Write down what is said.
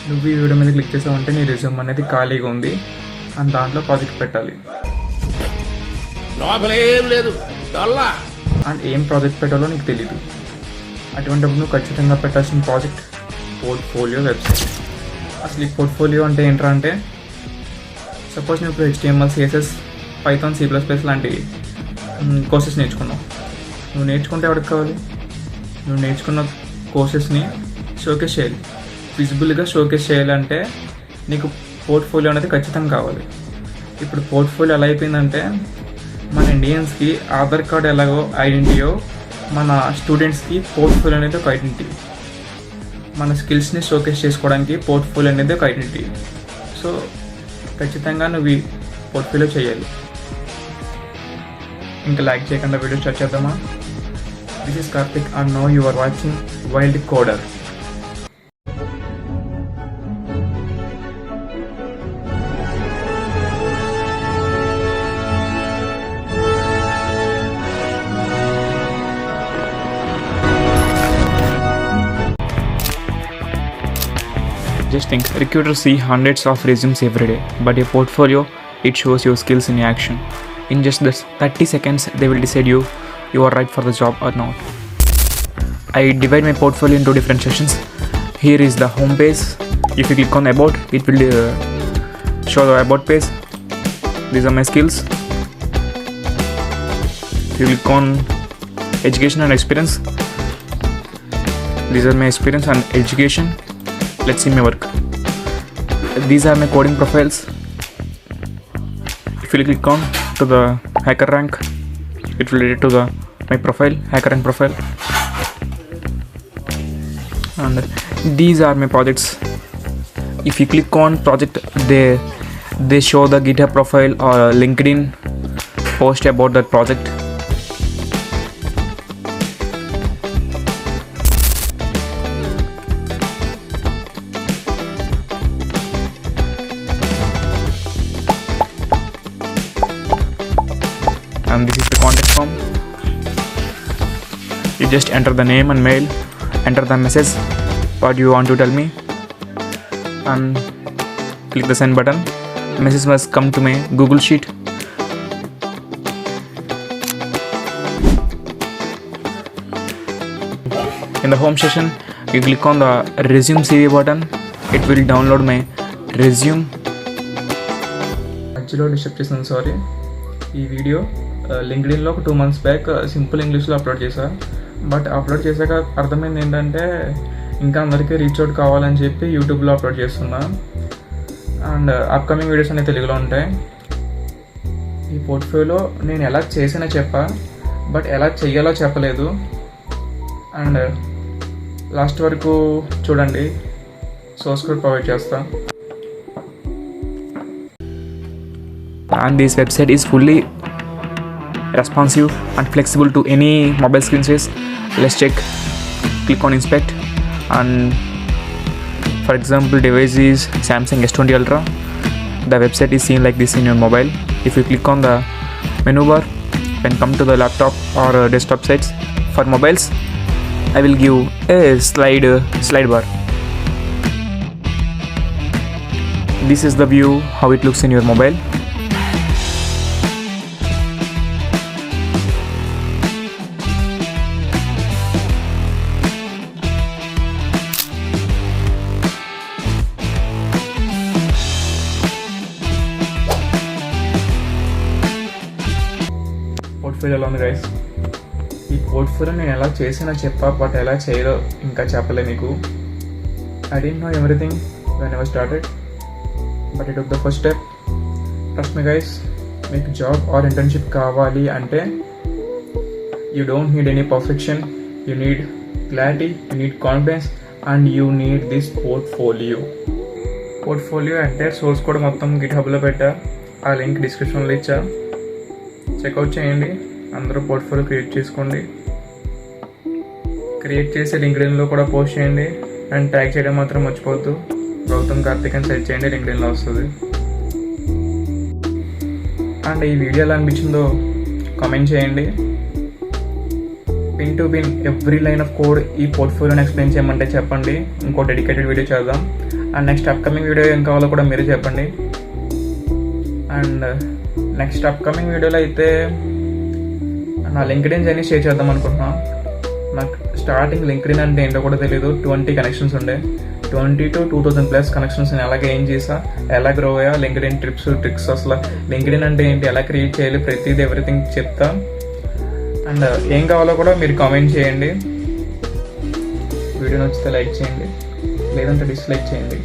నువ్వు ఈ వీడియో మీద క్లిక్ చేసావంటే నీ రెజ్యూమ్ అనేది ఖాళీగా ఉంది అండ్ దాంట్లో ప్రాజెక్ట్ పెట్టాలి. అండ్ ఏం ప్రాజెక్ట్ పెట్టాలో నీకు తెలీదు. అటువంటిప్పుడు నువ్వు ఖచ్చితంగా పెట్టాల్సిన ప్రాజెక్ట్ పోర్ట్ఫోలియో వెబ్సైట్. అసలు ఈ పోర్ట్ఫోలియో అంటే ఏంట్రా అంటే, సపోజ్ నువ్వు ఇప్పుడు HTML, CSS, Python, C++ లాంటి కోర్సెస్ నేర్చుకున్నావు. నువ్వు నేర్చుకుంటే ఎవరికి కావాలి? నువ్వు నేర్చుకున్న కోర్సెస్ని షోకేస్ చేయాలి, విజిబుల్గా షోకేస్ చేయాలంటే నీకు పోర్ట్ఫోలియో అనేది ఖచ్చితంగా కావాలి. ఇప్పుడు పోర్ట్ఫోలియో ఎలా అయిపోయిందంటే, మన ఇండియన్స్కి ఆధార్ కార్డ్ ఎలాగో ఐడెంటిటీయో మన స్టూడెంట్స్కి పోర్ట్ఫోలియో అనేది ఒక ఐడెంటిటీ. మన స్కిల్స్ని షోకేస్ చేసుకోవడానికి పోర్ట్ఫోలియో అనేది ఒక ఐడెంటిటీ. సో ఖచ్చితంగా నువ్వు ఈ పోర్ట్ఫోలియో చేయాలి. ఇంకా లైక్ చేయకుండా వీడియో స్టార్ట్ చేద్దామా? This is Karthik and now you are watching wild coder. Just think, recruiters see hundreds of resumes every day, but your portfolio, it shows your skills in action. In just this 30 seconds, they will decide you are right for the job or not. I divide my portfolio into different sections. Here is the home page. If you click on about, it will show the about page. These are my skills. If you click on education and experience, these are my experience and education. Let's see my work. These are my coding profiles. If you click on to the hacker rank, it will lead to my profile, hacker rank profile. And these are my projects. If you click on project, they show the GitHub profile or LinkedIn post about that project. And this is the contact form. You just enter the name and mail, enter the message what you want to tell me, and click the send button. The message must come to my Google Sheet. In the home session, you click on the resume CV button. It will download my resume. Actually, disturb చేశాను, sorry. ఈ video లింక్డ్ఇన్లో ఒక 2 months back simple ఇంగ్లీష్లో upload చేశాను. But upload చేశాక అర్థమైంది ఏంటంటే, ఇంకా అందరికీ రీచ్ అవుట్ కావాలని చెప్పి యూట్యూబ్లో అప్లోడ్ చేస్తున్నా. అండ్ అప్కమింగ్ వీడియోస్ అనేవి తెలుగులో ఉంటాయి. ఈ పోర్ట్ఫోలియో నేను ఎలా చేసినా చెప్పా, బట్ ఎలా చెయ్యాలో చెప్పలేదు. అండ్ లాస్ట్ వరకు చూడండి, సోర్స్ కోడ్ ప్రొవైడ్ చేస్తా. And this website is fully responsive and flexible to any mobile screen size. Let's check. Click on inspect, and for example device is Samsung S20 Ultra. The website is seen like this in your mobile. If you click on the menu bar and come to the laptop or desktop sites, for mobiles I will give a slide bar. This is the view how it looks in your mobile. Portfolio ఎలా ఉంది guys? ఈ portfolio నేను ఎలా చేసినా చెప్పా, but ఎలా చేయాలో ఇంకా చెప్పలే మీకు. I don't know everything when I was started, but I took the first step. Trust me guys, మీకు జాబ్ ఆర్ ఇంటర్న్షిప్ కావాలి అంటే you don't need any perfection. You need clarity, you need confidence, and you need this portfolio. Portfolio అంటే source code మొత్తం గిట్హబ్లో పెట్టా, ఆ link డిస్క్రిప్షన్లో ఇచ్చా, checkout చేయండి. అందరూ పోర్ట్ఫోలియో క్రియేట్ చేసుకోండి. క్రియేట్ చేసి లింక్డ్ఇన్లో కూడా పోస్ట్ చేయండి. అండ్ ట్యాగ్ చేయడం మాత్రం మర్చిపోవద్దు. గౌతమ్ కార్తిక్ అని సెర్చ్ చేయండి, లింక్డ్ఇన్లో వస్తుంది. అండ్ ఈ వీడియో ఎలా అనిపించిందో కామెంట్ చేయండి. Pin to pin every line of code ఈ పోర్ట్ఫోలియోని ఎక్స్ప్లెయిన్ చేయమంటే చెప్పండి, ఇంకో డెడికేటెడ్ వీడియో చేద్దాం. అండ్ నెక్స్ట్ అప్కమింగ్ వీడియో ఏం కావాలో కూడా మీరే చెప్పండి. అండ్ నెక్స్ట్ అప్కమింగ్ వీడియోలో అయితే నా లింక్డ్ఇన్ జర్నీ షేర్ చేద్దాం అనుకుంటున్నాను. నాకు స్టార్టింగ్ లింక్డ్ఇన్ అంటే ఏంటో కూడా తెలియదు. 20 కనెక్షన్స్ ఉండే, 20 to 2000+ కనెక్షన్స్ నేను అలాగే ఏం చేసా, ఎలా గ్రో అయ్యా, లింక్డ్ఇన్ టిప్స్ ట్రిక్స్, అసలు లింక్డ్ఇన్ అంటే ఏంటి, ఎలా క్రియేట్ చేయాలి, ప్రతిదీ ఎవ్రీథింగ్ చెప్తా. అండ్ ఏం కావాలో కూడా మీరు కామెంట్ చేయండి. వీడియో నచ్చితే లైక్ చేయండి, లేదంటే డిస్లైక్ చేయండి.